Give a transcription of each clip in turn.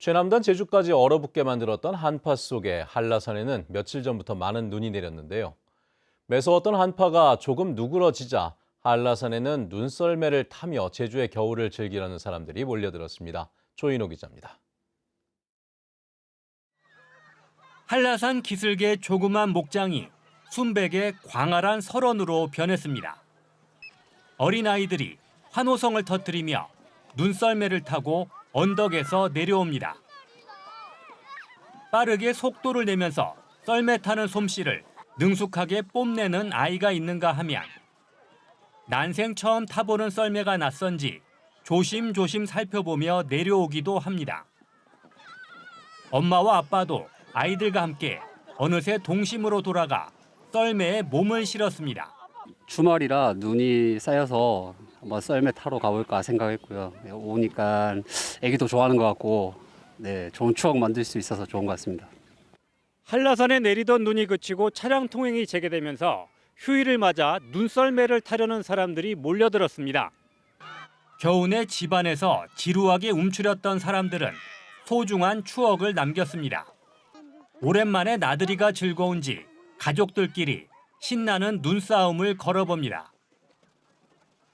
최남단 제주까지 얼어붙게 만들었던 한파 속에 한라산에는 며칠 전부터 많은 눈이 내렸는데요. 매서웠던 한파가 조금 누그러지자 한라산에는 눈썰매를 타며 제주의 겨울을 즐기려는 사람들이 몰려들었습니다. 조인호 기자입니다. 한라산 기슭의 조그만 목장이 순백의 광활한 설원으로 변했습니다. 어린아이들이 환호성을 터뜨리며 눈썰매를 타고 언덕에서 내려옵니다. 빠르게 속도를 내면서 썰매 타는 솜씨를 능숙하게 뽐내는 아이가 있는가 하면 난생 처음 타보는 썰매가 낯선지 조심조심 살펴보며 내려오기도 합니다. 엄마와 아빠도 아이들과 함께 어느새 동심으로 돌아가 썰매에 몸을 실었습니다. 주말이라 눈이 쌓여서 한번 썰매 타러 가볼까 생각했고요. 오니까 애기도 좋아하는 것 같고 좋은 추억 만들 수 있어서 좋은 것 같습니다. 한라산에 내리던 눈이 그치고 차량 통행이 재개되면서 휴일을 맞아 눈썰매를 타려는 사람들이 몰려들었습니다. 겨우내 집안에서 지루하게 움츠렸던 사람들은 소중한 추억을 남겼습니다. 오랜만에 나들이가 즐거운지 가족들끼리 신나는 눈싸움을 걸어봅니다.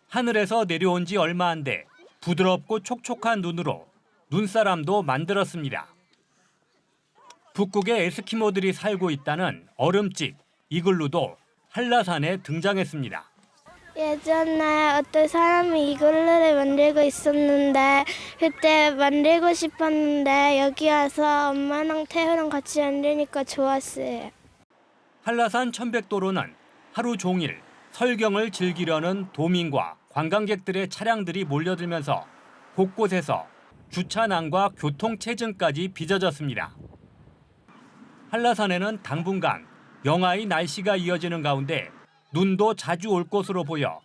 하늘에서 내려온 지 얼마 안 돼 부드럽고 촉촉한 눈으로 눈사람도 만들었습니다. 북극의 에스키모들이 살고 있다는 얼음집 이글루도 한라산에 등장했습니다. 예전에 어떤 사람이 이글루를 만들고 있었는데 그때 만들고 싶었는데 여기 와서 엄마랑 태우랑 같이 만드니까 좋았어요. 한라산 천백도로는 하루 종일 설경을 즐기려는 도민과 관광객들의 차량들이 몰려들면서 곳곳에서 주차난과 교통체증까지 빚어졌습니다. 한라산에는 당분간 영하의 날씨가 이어지는 가운데 눈도 자주 올 것으로 보여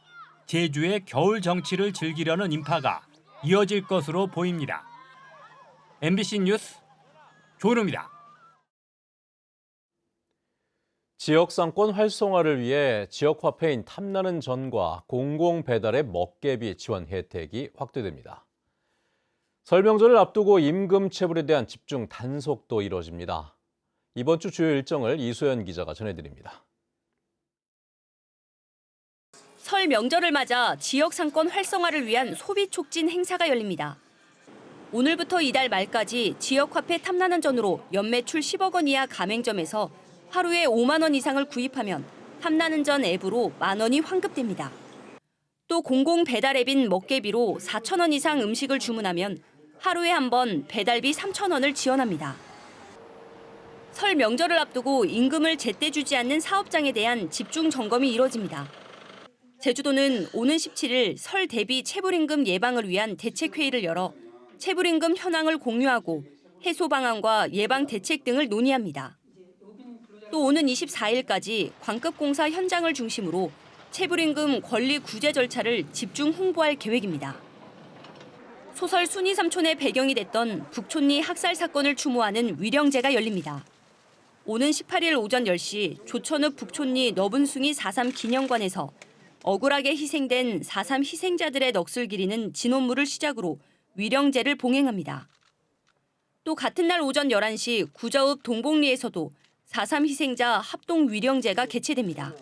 제주의 겨울 정취를 즐기려는 인파가 이어질 것으로 보입니다. MBC 뉴스 조은우입니다. 지역 상권 활성화를 위해 지역 화폐인 탐나는 전과 공공 배달의 먹개비 지원 혜택이 확대됩니다. 설 명절을 앞두고 임금 체불에 대한 집중 단속도 이뤄집니다. 이번 주 주요 일정을 이소연 기자가 전해드립니다. 설 명절을 맞아 지역 상권 활성화를 위한 소비 촉진 행사가 열립니다. 오늘부터 이달 말까지 지역 화폐 탐나는 전으로 연매출 10억 원 이하 가맹점에서 하루에 5만 원 이상을 구입하면 탐나는 전 앱으로 만 원이 환급됩니다. 또 공공 배달 앱인 먹개비로 4천 원 이상 음식을 주문하면 하루에 한 번 배달비 3천 원을 지원합니다. 설 명절을 앞두고 임금을 제때 주지 않는 사업장에 대한 집중 점검이 이뤄집니다. 제주도는 오는 17일 설 대비 체불임금 예방을 위한 대책회의를 열어 체불임금 현황을 공유하고 해소 방안과 예방 대책 등을 논의합니다. 또 오는 24일까지 광급공사 현장을 중심으로 체불임금 권리 구제 절차를 집중 홍보할 계획입니다. 소설 순이 삼촌의 배경이 됐던 북촌리 학살 사건을 추모하는 위령제가 열립니다. 오는 18일 오전 10시 조천읍 북촌리 너분숭이 4.3 기념관에서 억울하게 희생된 4.3 희생자들의 넋을 기리는 진원물을 시작으로 위령제를 봉행합니다. 또 같은 날 오전 11시 구저읍 동복리에서도 4.3 희생자 합동 위령제가 개최됩니다.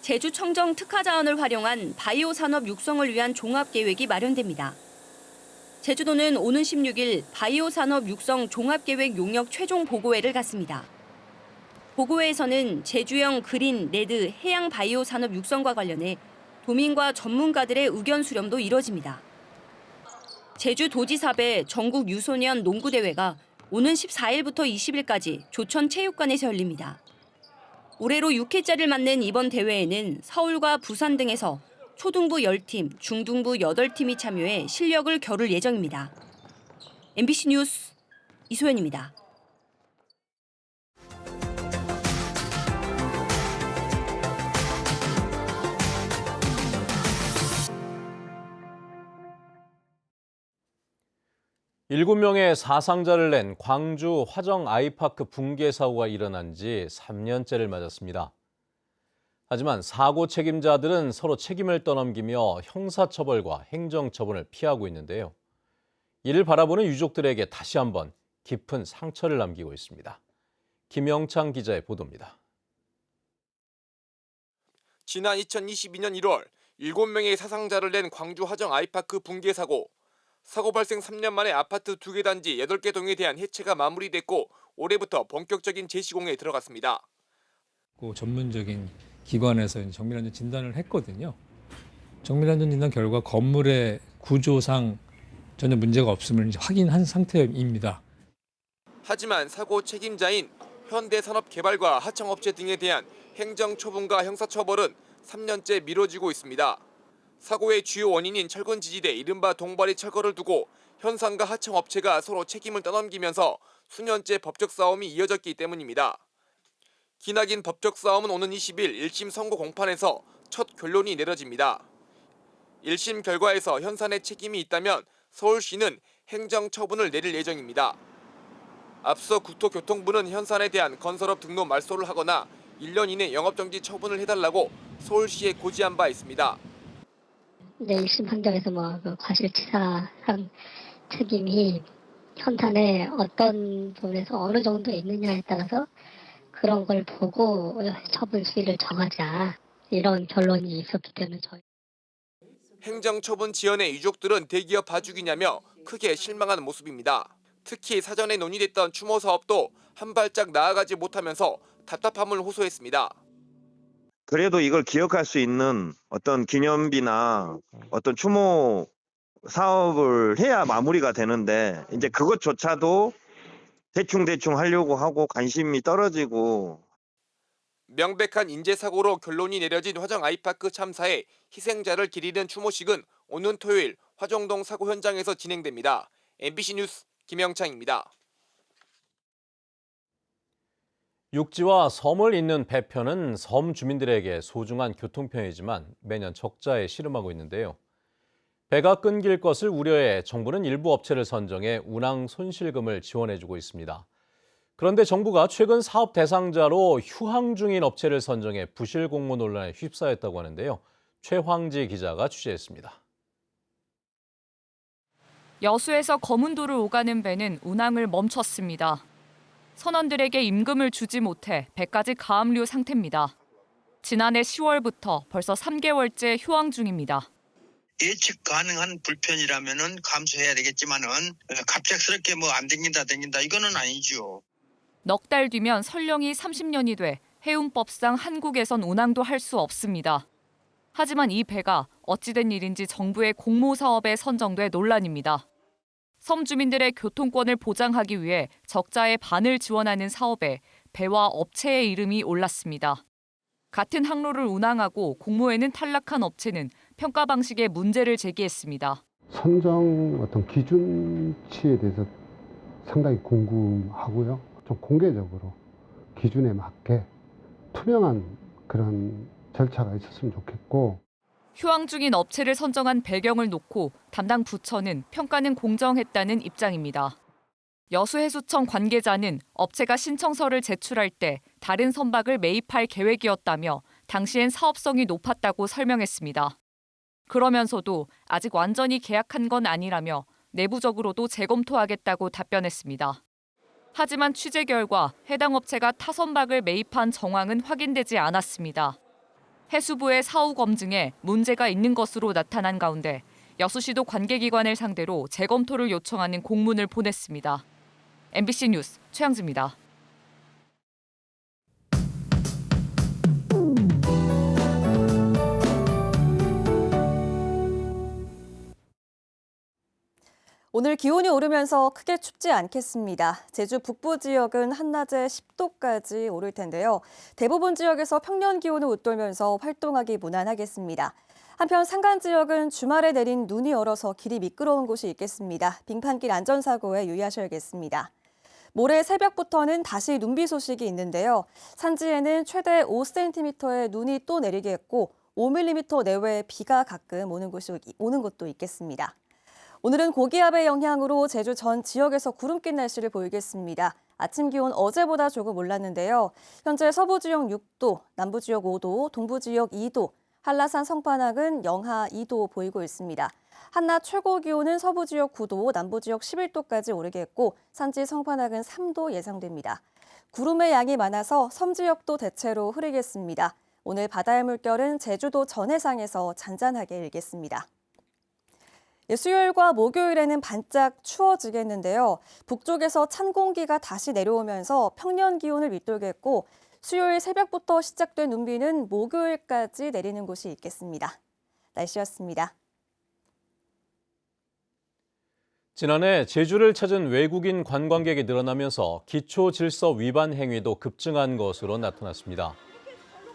제주 청정 특화자원을 활용한 바이오 산업 육성을 위한 종합계획이 마련됩니다. 제주도는 오는 16일 바이오 산업 육성 종합계획 용역 최종 보고회를 갖습니다. 보고회에서는 제주형 그린, 레드, 해양 바이오 산업 육성과 관련해 도민과 전문가들의 의견 수렴도 이뤄집니다. 제주도지사배 전국 유소년 농구대회가 오는 14일부터 20일까지 조천체육관에서 열립니다. 올해로 6회째를 맞는 이번 대회에는 서울과 부산 등에서 초등부 10팀, 중등부 8팀이 참여해 실력을 겨룰 예정입니다. MBC 뉴스 이소연입니다. 일곱 명의 사상자를 낸 광주 화정 아이파크 붕괴 사고가 일어난 지 3년째를 맞았습니다. 하지만 사고 책임자들은 서로 책임을 떠넘기며 형사처벌과 행정처분을 피하고 있는데요. 이를 바라보는 유족들에게 다시 한번 깊은 상처를 남기고 있습니다. 김영창 기자의 보도입니다. 지난 2022년 1월 7명의 사상자를 낸 광주 화정 아이파크 붕괴 사고. 사고 발생 3년 만에 아파트 2개 단지 8개 동에 대한 해체가 마무리됐고 올해부터 본격적인 재시공에 들어갔습니다. 전문적인 기관에서 정밀안전 진단을 했거든요. 정밀안전 진단 결과 건물의 구조상 전혀 문제가 없음을 확인한 상태입니다. 하지만 사고 책임자인 현대산업개발과 하청업체 등에 대한 행정처분과 형사처벌은 3년째 미뤄지고 있습니다. 사고의 주요 원인인 철근 지지대 이른바 동바리 철거를 두고 현상과 하청업체가 서로 책임을 떠넘기면서 수년째 법적 싸움이 이어졌기 때문입니다. 기나긴 법적 싸움은 오는 20일 1심 선고 공판에서 첫 결론이 내려집니다. 1심 결과에서 현산의 책임이 있다면 서울시는 행정처분을 내릴 예정입니다. 앞서 국토교통부는 현산에 대한 건설업 등로 말소를 하거나 1년 이내 영업정지 처분을 해달라고 서울시에 고지한 바 있습니다. 네, 1심 판결에서 그 과실치사한 책임이 현탄에 어떤 부분에서 어느 정도 있느냐에 따라서 그런 걸 보고 처분 수위를 정하자 이런 결론이 있었기 때문에 저희 행정처분 지연에 유족들은 대기업 봐주기냐며 크게 실망한 모습입니다. 특히 사전에 논의됐던 추모 사업도 한 발짝 나아가지 못하면서 답답함을 호소했습니다. 그래도 이걸 기억할 수 있는 어떤 기념비나 어떤 추모 사업을 해야 마무리가 되는데 이제 그것조차도 대충 하려고 하고 관심이 떨어지고. 명백한 인재사고로 결론이 내려진 화정 아이파크 참사의 희생자를 기리는 추모식은 오는 토요일 화정동 사고 현장에서 진행됩니다. MBC 뉴스 김영창입니다. 육지와 섬을 잇는 배편은 섬 주민들에게 소중한 교통편이지만 매년 적자에 씨름하고 있는데요. 배가 끊길 것을 우려해 정부는 일부 업체를 선정해 운항 손실금을 지원해주고 있습니다. 그런데 정부가 최근 사업 대상자로 휴항 중인 업체를 선정해 부실 공모 논란에 휩싸였다고 하는데요. 최황지 기자가 취재했습니다. 여수에서 거문도를 오가는 배는 운항을 멈췄습니다. 선원들에게 임금을 주지 못해 배까지 가압류 상태입니다. 지난해 10월부터 벌써 3개월째 휴항 중입니다. 예측 가능한 불편이라면은 감수해야 되겠지만은 갑작스럽게 안 댕긴다 이거는 아니죠. 넉 달 뒤면 설령이 30년이 돼 해운법상 한국에선 운항도 할 수 없습니다. 하지만 이 배가 어찌된 일인지 정부의 공모 사업에 선정돼 논란입니다. 섬 주민들의 교통권을 보장하기 위해 적자의 반을 지원하는 사업에 배와 업체의 이름이 올랐습니다. 같은 항로를 운항하고 공모에는 탈락한 업체는 평가 방식에 문제를 제기했습니다. 선정 어떤 기준치에 대해서 상당히 궁금하고요. 좀 공개적으로 기준에 맞게 투명한 그런 절차가 있었으면 좋겠고. 휴항 중인 업체를 선정한 배경을 놓고 담당 부처는 평가는 공정했다는 입장입니다. 여수해수청 관계자는 업체가 신청서를 제출할 때 다른 선박을 매입할 계획이었다며 당시엔 사업성이 높았다고 설명했습니다. 그러면서도 아직 완전히 계약한 건 아니라며 내부적으로도 재검토하겠다고 답변했습니다. 하지만 취재 결과 해당 업체가 타 선박을 매입한 정황은 확인되지 않았습니다. 해수부의 사후 검증에 문제가 있는 것으로 나타난 가운데 여수시도 관계기관을 상대로 재검토를 요청하는 공문을 보냈습니다. MBC 뉴스 최양지입니다. 오늘 기온이 오르면서 크게 춥지 않겠습니다. 제주 북부 지역은 한낮에 10도까지 오를 텐데요. 대부분 지역에서 평년 기온을 웃돌면서 활동하기 무난하겠습니다. 한편 산간 지역은 주말에 내린 눈이 얼어서 길이 미끄러운 곳이 있겠습니다. 빙판길 안전사고에 유의하셔야겠습니다. 모레 새벽부터는 다시 눈비 소식이 있는데요. 산지에는 최대 5cm의 눈이 또 내리겠고 5mm 내외의 비가 가끔 오는 곳도 있겠습니다. 오늘은 고기압의 영향으로 제주 전 지역에서 구름 낀 날씨를 보이겠습니다. 아침 기온 어제보다 조금 올랐는데요. 현재 서부 지역 6도, 남부 지역 5도, 동부 지역 2도, 한라산 성판악은 영하 2도 보이고 있습니다. 한낮 최고 기온은 서부 지역 9도, 남부 지역 11도까지 오르겠고 산지 성판악은 3도 예상됩니다. 구름의 양이 많아서 섬 지역도 대체로 흐리겠습니다. 오늘 바다의 물결은 제주도 전해상에서 잔잔하게 일겠습니다. 수요일과 목요일에는 반짝 추워지겠는데요. 북쪽에서 찬 공기가 다시 내려오면서 평년 기온을 밑돌겠고 수요일 새벽부터 시작된 눈비는 목요일까지 내리는 곳이 있겠습니다. 날씨였습니다. 지난해 제주를 찾은 외국인 관광객이 늘어나면서 기초 질서 위반 행위도 급증한 것으로 나타났습니다.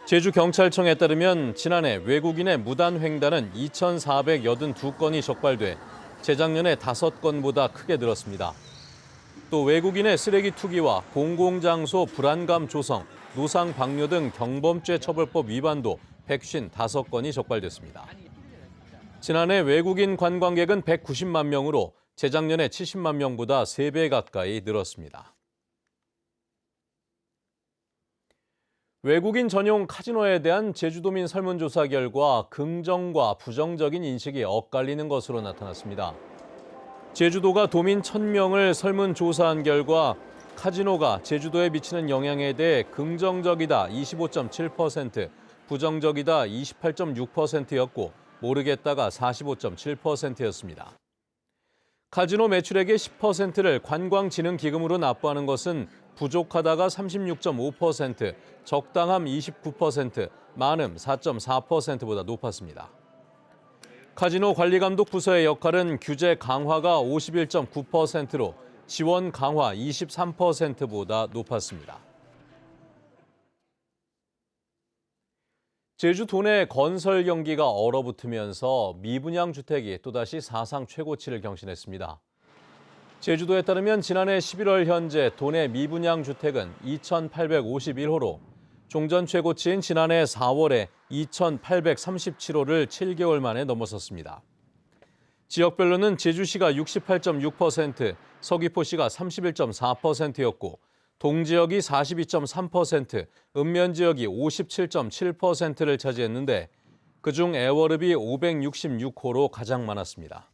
제주경찰청에 따르면 지난해 외국인의 무단 횡단은 2,482건이 적발돼 재작년에 5건보다 크게 늘었습니다. 또 외국인의 쓰레기 투기와 공공장소 불안감 조성, 노상 방뇨 등 경범죄 처벌법 위반도 155건이 적발됐습니다. 지난해 외국인 관광객은 190만 명으로 재작년에 70만 명보다 3배 가까이 늘었습니다. 외국인 전용 카지노에 대한 제주도민 설문조사 결과 긍정과 부정적인 인식이 엇갈리는 것으로 나타났습니다. 제주도가 도민 1,000명을 설문조사한 결과 카지노가 제주도에 미치는 영향에 대해 긍정적이다 25.7%, 부정적이다 28.6%였고 모르겠다가 45.7%였습니다. 카지노 매출액의 10%를 관광진흥기금으로 납부하는 것은 부족하다가 36.5%, 적당함 29%, 많음 4.4%보다 높았습니다. 카지노 관리감독 부서의 역할은 규제 강화가 51.9%로 지원 강화 23%보다 높았습니다. 제주 도내 건설 경기가 얼어붙으면서 미분양 주택이 또다시 사상 최고치를 경신했습니다. 제주도에 따르면 지난해 11월 현재 도내 미분양 주택은 2,851호로 종전 최고치인 지난해 4월에 2,837호를 7개월 만에 넘어섰습니다. 지역별로는 제주시가 68.6%, 서귀포시가 31.4%였고 동지역이 42.3%, 읍면지역이 57.7%를 차지했는데 그중 애월읍이 566호로 가장 많았습니다.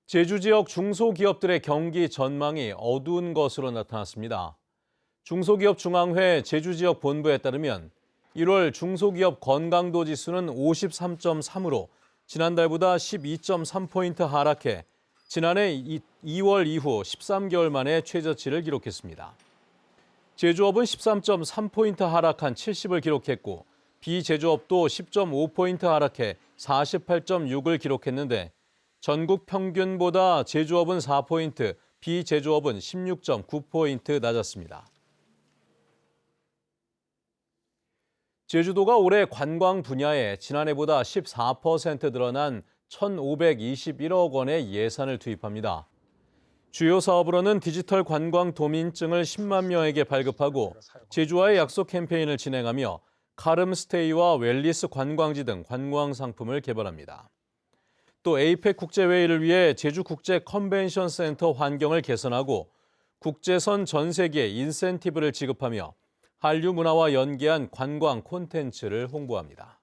제주 지역 중소기업들의 경기 전망이 어두운 것으로 나타났습니다. 중소기업중앙회 제주지역 본부에 따르면 1월 중소기업 건강도 지수는 53.3으로 지난달보다 12.3포인트 하락해 지난해 2월 이후 13개월 만에 최저치를 기록했습니다. 제조업은 13.3포인트 하락한 70을 기록했고 비제조업도 10.5포인트 하락해 48.6을 기록했는데 전국 평균보다 제조업은 4포인트, 비제조업은 16.9포인트 낮았습니다. 제주도가 올해 관광 분야에 지난해보다 14% 늘어난 1,521억 원의 예산을 투입합니다. 주요 사업으로는 디지털 관광 도민증을 10만 명에게 발급하고 제주와의 약속 캠페인을 진행하며 카름스테이와 웰리스 관광지 등 관광 상품을 개발합니다. 또 에이펙 국제회의를 위해 제주국제 컨벤션 센터 환경을 개선하고 국제선 전세기에 인센티브를 지급하며 한류 문화와 연계한 관광 콘텐츠를 홍보합니다.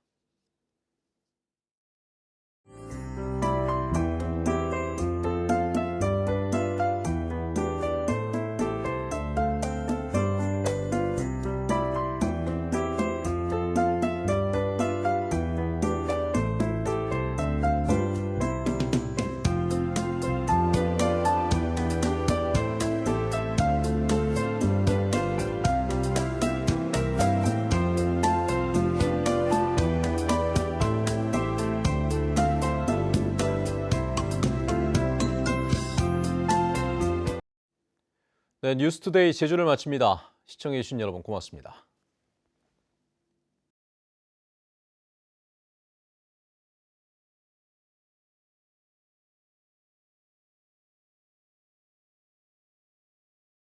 네, 뉴스투데이 제주를 마칩니다. 시청해주신 여러분 고맙습니다.